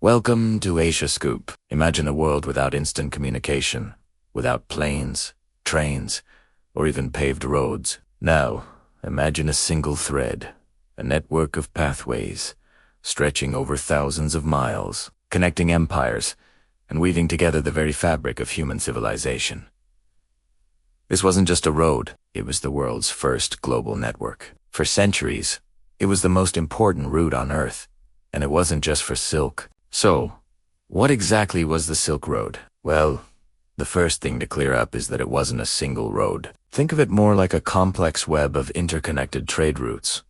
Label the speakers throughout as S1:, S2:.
S1: Welcome to Asia Scoop. Imagine a world without instant communication, without planes, trains, or even paved roads. Now, imagine a single thread, a network of pathways, stretching over thousands of miles, connecting empires, and weaving together the very fabric of human civilization. This wasn't just a road, it was the world's first global network. For centuries, it was the most important route on Earth, and it wasn't just for silk. So, what exactly was the Silk Road? Well, the first thing to clear up is that it wasn't a single road. Think of it more like a complex web of interconnected trade routes,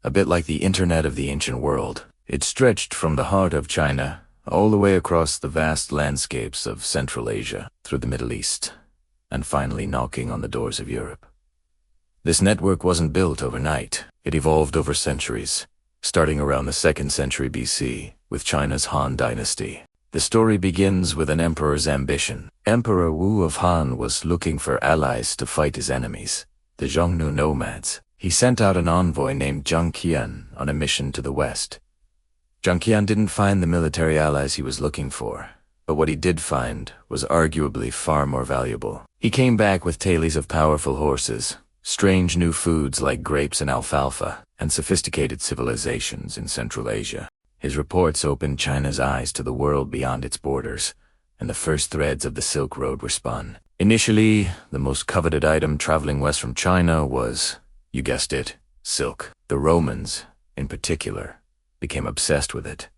S1: a bit like the internet of the ancient world. It stretched from the heart of China all the way across the vast landscapes of Central Asia, through the Middle East, and finally knocking on the doors of Europe. This network wasn't built overnight. It evolved over centuries, starting around the 2nd century BC with China's Han Dynasty. The story begins with an emperor's ambition. Emperor Wu of Han was looking for allies to fight his enemies, the Xiongnu nomads. He sent out an envoy named Zhang Qian on a mission to the west. Zhang Qian didn't find the military allies he was looking for, but what he did find was arguably far more valuable. He came back with tales of powerful horses, strange new foods like grapes and alfalfa, and sophisticated civilizations in Central Asia. His reports opened China's eyes to the world beyond its borders, and the first threads of the Silk Road were spun. Initially, the most coveted item traveling west from China was, you guessed it, silk. The Romans, in particular, became obsessed with it.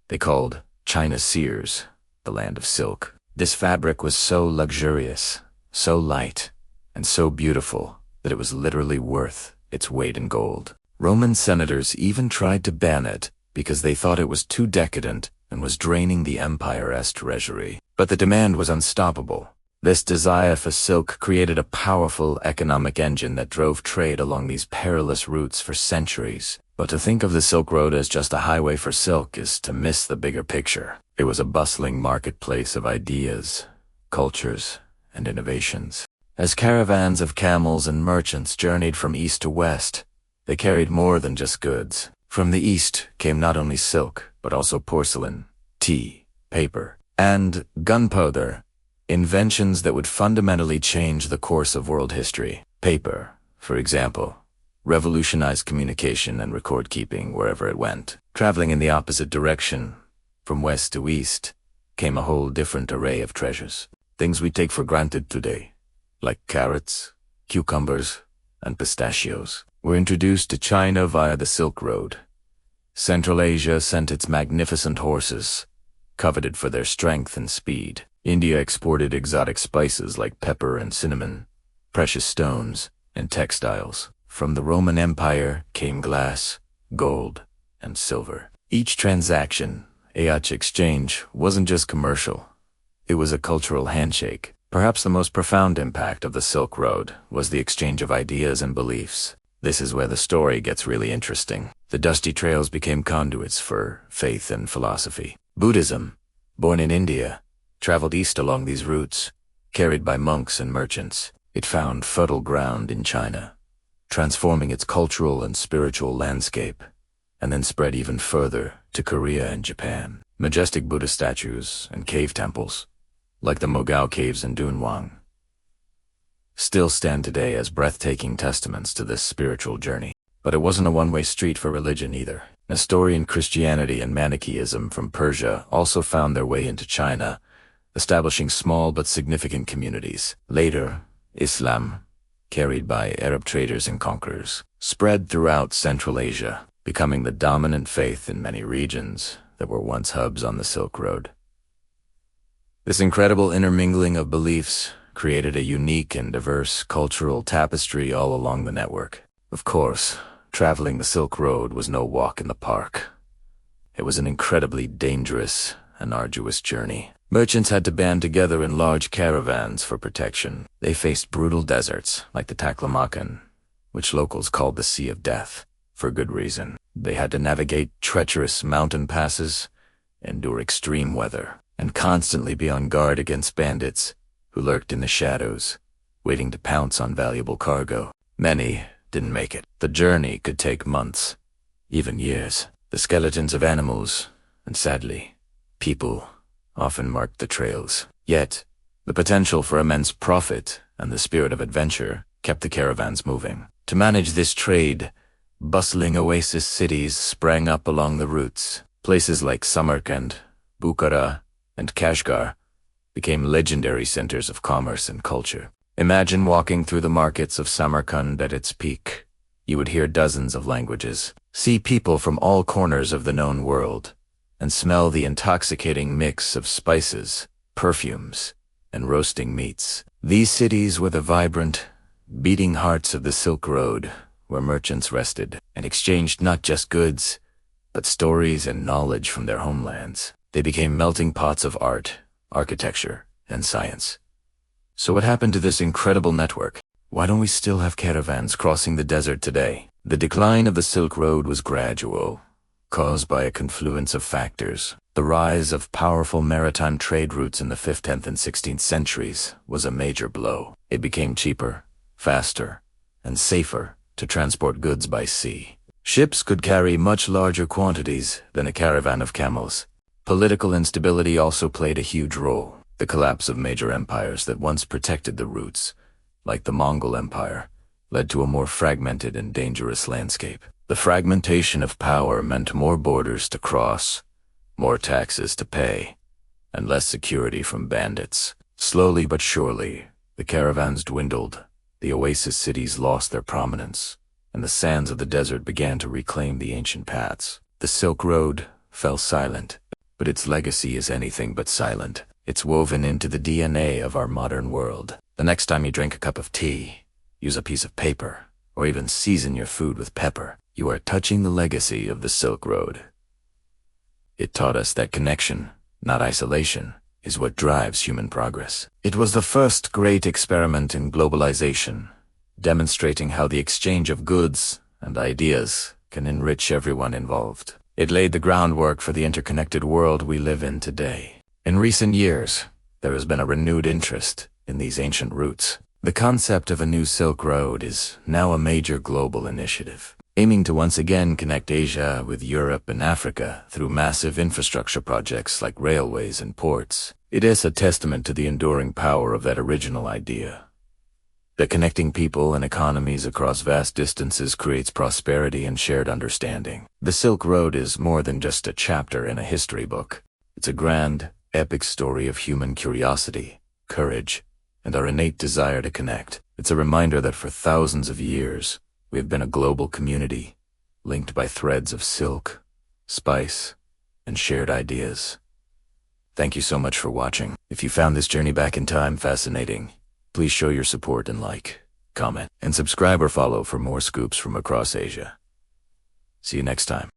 S1: They called China Sears, the land of silk. This fabric was so luxurious, so light, and so beautiful that it was literally worth its weight in gold. Roman senators even tried to ban it because they thought it was too decadent and was draining the empire's treasury. But the demand was unstoppable. This desire for silk created a powerful economic engine that drove trade along these perilous routes for centuries. But to think of the Silk Road as just a highway for silk is to miss the bigger picture. It was a bustling marketplace of ideas, cultures, and innovations. As caravans of camels and merchants journeyed from east to west, they carried more than just goods. From the east came not only silk, but also porcelain, tea, paper, and gunpowder, inventions that would fundamentally change the course of world history. Paper, for example, revolutionized communication and record-keeping wherever it went. Traveling in the opposite direction, from west to east, came a whole different array of treasures. Things we take for granted today, like carrots, cucumbers, and pistachios, were introduced to China via the Silk Road. Central Asia sent its magnificent horses, coveted for their strength and speed. India exported exotic spices like pepper and cinnamon, precious stones, and textiles. From the Roman Empire came glass, gold, and silver. Each transaction, each exchange, wasn't just commercial. It was a cultural handshake. Perhaps the most profound impact of the Silk Road was the exchange of ideas and beliefs. This is where the story gets really interesting. The dusty trails became conduits for faith and philosophy. Buddhism, born in India, traveled east along these routes, carried by monks and merchants. It found fertile ground in China, transforming its cultural and spiritual landscape, and then spread even further to Korea and Japan. Majestic Buddha statues and cave temples, like the Mogao Caves in Dunhuang, still stand today as breathtaking testaments to this spiritual journey. But it wasn't a one-way street for religion either. Nestorian Christianity and Manichaeism from Persia also found their way into China, establishing small but significant communities. Later, Islam, carried by Arab traders and conquerors, spread throughout Central Asia, becoming the dominant faith in many regions that were once hubs on the Silk Road. This incredible intermingling of beliefs created a unique and diverse cultural tapestry all along the network. Of course, traveling the Silk Road was no walk in the park. It was an incredibly dangerous and arduous journey. Merchants had to band together in large caravans for protection. They faced brutal deserts, like the Taklamakan, which locals called the Sea of Death, for good reason. They had to navigate treacherous mountain passes, endure extreme weather, and constantly be on guard against bandits who lurked in the shadows, waiting to pounce on valuable cargo. Many didn't make it. The journey could take months, even years. The skeletons of animals, and sadly, People often marked the trails. Yet, the potential for immense profit and the spirit of adventure kept the caravans moving. To manage this trade, bustling oasis cities sprang up along the routes. Places like Samarkand, Bukhara, and Kashgar became legendary centers of commerce and culture. Imagine walking through the markets of Samarkand at its peak. You would hear dozens of languages, see people from all corners of the known world, and smell the intoxicating mix of spices, perfumes, and roasting meats. These cities were the vibrant, beating hearts of the Silk Road, where merchants rested and exchanged not just goods, but stories and knowledge from their homelands. They became melting pots of art, architecture, and science. So what happened to this incredible network? Why don't we still have caravans crossing the desert today? The decline of the Silk Road was gradual, caused by a confluence of factors. The rise of powerful maritime trade routes in the 5th, 10th, and 16th centuries was a major blow. It became cheaper, faster, and safer to transport goods by sea. Ships could carry much larger quantities than a caravan of camels. Political instability also played a huge role. The collapse of major empires that once protected the routes, like the Mongol Empire, led to a more fragmented and dangerous landscape. The fragmentation of power meant more borders to cross, more taxes to pay, and less security from bandits. Slowly but surely, the caravans dwindled, the oasis cities lost their prominence, and the sands of the desert began to reclaim the ancient paths. The Silk Road fell silent, but its legacy is anything but silent. It's woven into the DNA of our modern world. The next time you drink a cup of tea, use a piece of paper, or even season your food with pepper, you are touching the legacy of the Silk Road. It taught us that connection, not isolation, is what drives human progress. It was the first great experiment in globalization, demonstrating how the exchange of goods and ideas can enrich everyone involved. It laid the groundwork for the interconnected world we live in today. In recent years, there has been a renewed interest in these ancient routes. The concept of a new Silk Road is now a major global initiative, aiming to once again connect Asia with Europe and Africa through massive infrastructure projects like railways and ports. It is a testament to the enduring power of that original idea, that connecting people and economies across vast distances creates prosperity and shared understanding. The Silk Road is more than just a chapter in a history book. It's a grand, epic story of human curiosity, courage, and our innate desire to connect. It's a reminder that for thousands of years, we have been a global community, linked by threads of silk, spice, and shared ideas. Thank you so much for watching. If you found this journey back in time fascinating, please show your support and like, comment, and subscribe or follow for more scoops from across Asia. See you next time.